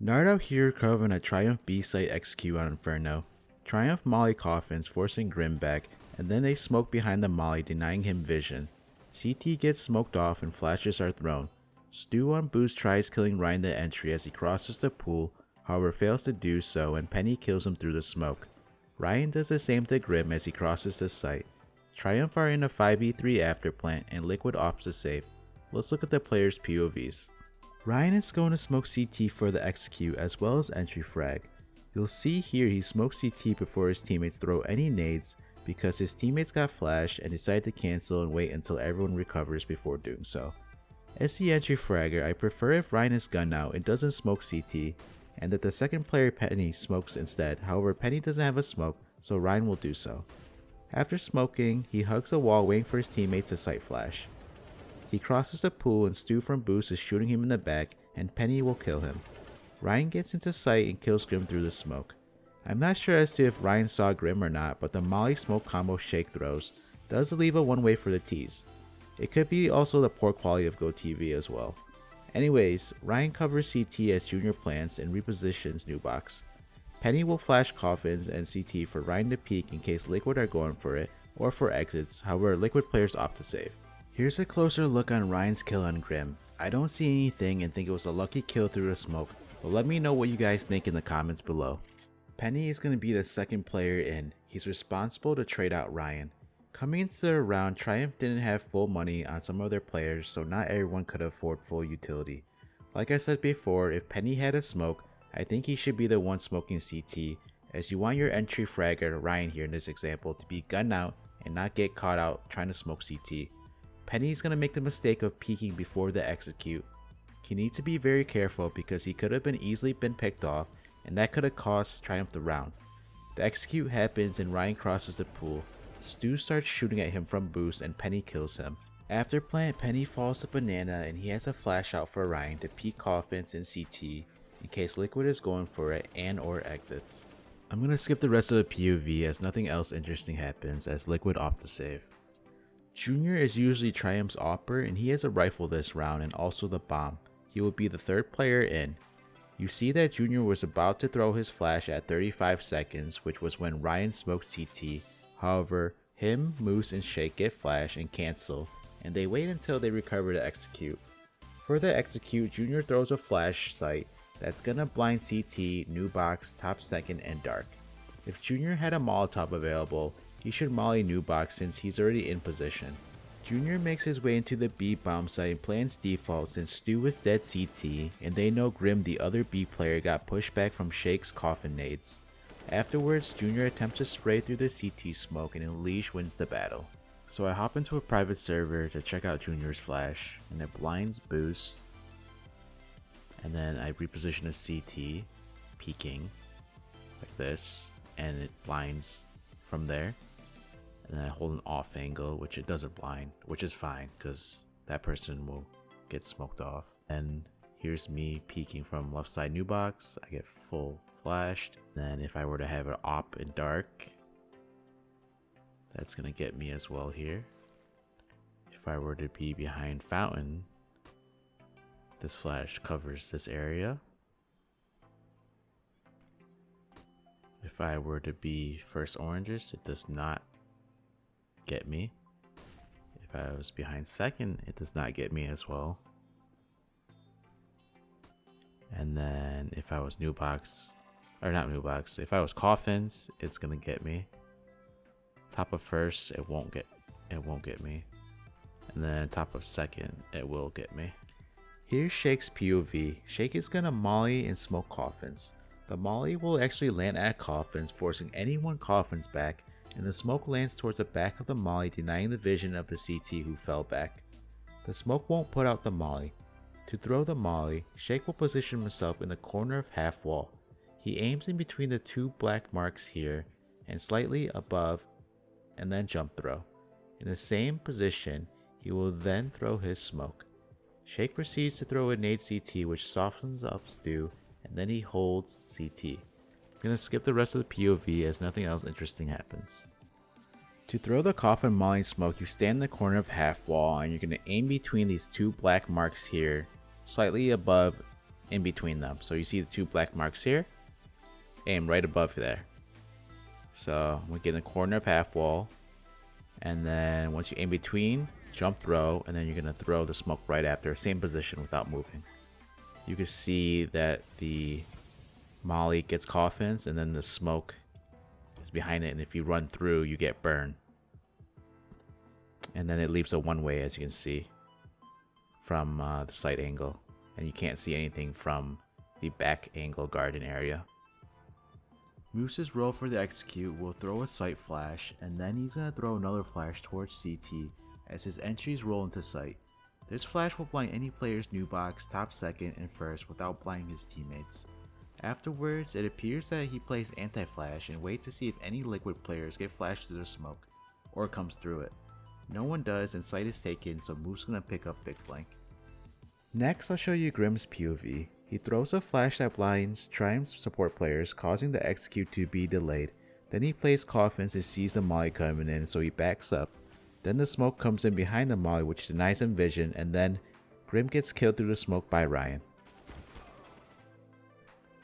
NartOutHere Coffin a Triumph B site execute on Inferno. Triumph molly Coffins, forcing Grim back, and then they smoke behind the molly, denying him vision. CT gets smoked off and flashes are thrown. Stu on boost tries killing Ryan at entry as he crosses the pool, however fails to do so and Penny kills him through the smoke. Ryan does the same to Grim as he crosses the site. Triumph are in a 5v3 after plant and Liquid opts to save. Let's look at the players' POVs. Ryan is going to smoke CT for the execute as well as entry frag. You'll see here he smokes CT before his teammates throw any nades because his teammates got flashed and decided to cancel and wait until everyone recovers before doing so. As the entry fragger, I prefer if Ryan is gunned out and doesn't smoke CT, and that the second player Penny smokes instead. However, Penny doesn't have a smoke, so Ryan will do so. After smoking, he hugs a wall waiting for his teammates to sight flash. He crosses the pool and Stu from boost is shooting him in the back and Penny will kill him. Ryan gets into sight and kills Grim through the smoke. I'm not sure as to if Ryan saw Grim or not, but the molly smoke combo Shake throws does leave a one way for the tease. It could be also the poor quality of GoTV as well. Anyways, Ryan covers CT as Junior plants and repositions New Box. Penny will flash Coffins and CT for Ryan to peek in case Liquid are going for it or for exits, however Liquid players opt to save. Here's a closer look on Ryan's kill on Grim. I don't see anything and think it was a lucky kill through the smoke, but let me know what you guys think in the comments below. Penny is going to be the second player in. He's responsible to trade out Ryan. Coming into the round, Triumph didn't have full money on some of their players, so not everyone could afford full utility. Like I said before, if Penny had a smoke, I think he should be the one smoking CT, as you want your entry fragger Ryan here in this example to be gunned out and not get caught out trying to smoke CT. Penny is going to make the mistake of peeking before the execute. He needs to be very careful because he could have been easily been picked off and that could have cost Triumph the round. The execute happens and Ryan crosses the pool. Stu starts shooting at him from boost and Penny kills him. After plant, Penny falls to banana and he has a flash out for Ryan to peek Coffins and CT in case Liquid is going for it and or exits. I'm going to skip the rest of the POV as nothing else interesting happens as Liquid opt to save. Junior is usually Triumph's opper and he has a rifle this round and also the bomb. He will be the third player in. You see that Junior was about to throw his flash at 35 seconds, which was when Ryan smoked CT. However, him, Moose, and Shake get flash and cancel, and they wait until they recover to execute. For the execute, Junior throws a flash sight that's gonna blind CT, New Box, Top Second, and Dark. If Junior had a Molotov available, he should molly New Box since he's already in position. Junior makes his way into the B Bombsite and plans default since Stu is dead CT and they know Grim, the other B player, got pushed back from Shake's Coffin nades. Afterwards, Junior attempts to spray through the CT smoke and Unleash wins the battle. So I hop into a private server to check out Junior's flash and it blinds boost. And then I reposition a CT, peeking like this, and it blinds from there. And then I hold an off angle, which it doesn't blind, which is fine because that person will get smoked off. And here's me peeking from left side New Box. I get full flashed. Then if I were to have an op in dark, that's gonna get me as well here. If I were to be behind fountain, this flash covers this area. If I were to be first oranges, it does not get me. If I was behind second, it does not get me as well. And then if I was New Box, or not New Box, if I was Coffins, it's gonna get me. Top of first, it won't get me. And then top of second, it will get me. Here's Shake's POV. Shake is gonna molly and smoke Coffins. The molly will actually land at Coffins, forcing anyone Coffins back, and the smoke lands towards the back of the molly, denying the vision of the CT who fell back. The smoke won't put out the molly. To throw the molly, Shake will position himself in the corner of half wall. He aims in between the two black marks here and slightly above and then jump throw. In the same position, he will then throw his smoke. Shake proceeds to throw a nade CT which softens up Stu and then he holds CT. I'm gonna skip the rest of the POV as nothing else interesting happens. To throw the Coffin molly smoke, you stand in the corner of half wall and you're gonna aim between these two black marks here, slightly above in between them. So you see the 2 black marks here, aim right above there. So we get in the corner of half wall, and then once you aim between, jump throw, and then you're gonna throw the smoke right after, same position without moving. You can see that the molly gets coffins, and then the smoke is behind it, and if you run through, you get burned. And then it leaves a one-way, as you can see from the side angle, and you can't see anything from the back angle garden area. Moose's roll for the execute will throw a sight flash, and then he's going to throw another flash towards CT as his entries roll into sight. This flash will blind any player's new box, top, second, and first without blinding his teammates. Afterwards, it appears that he plays anti-flash and waits to see if any liquid players get flashed through the smoke, or comes through it. No one does, and sight is taken, so Moose is going to pick up big flank. Next, I'll show you Grimm's POV. He throws a flash that blinds Triumph's support players, causing the execute to be delayed. Then he plays Coffins and sees the molly coming in, so he backs up. Then the smoke comes in behind the molly, which denies him vision, and then Grimm gets killed through the smoke by Ryan.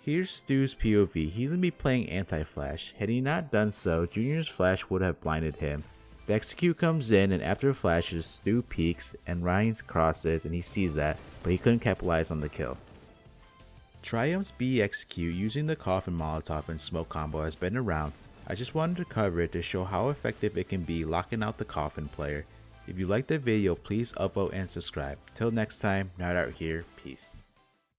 Here's Stu's POV. He's going to be playing anti-flash. Had he not done so, Junior's flash would have blinded him. The execute comes in, and after flashes, Stu peeks and Ryan crosses, and he sees that, but he couldn't capitalize on the kill. Triumph's B execute using the Coffin Molotov and smoke combo has been around. I just wanted to cover it to show how effective it can be locking out the Coffin player. If you liked the video, please upvote and subscribe. Till next time, NartOutHere, peace.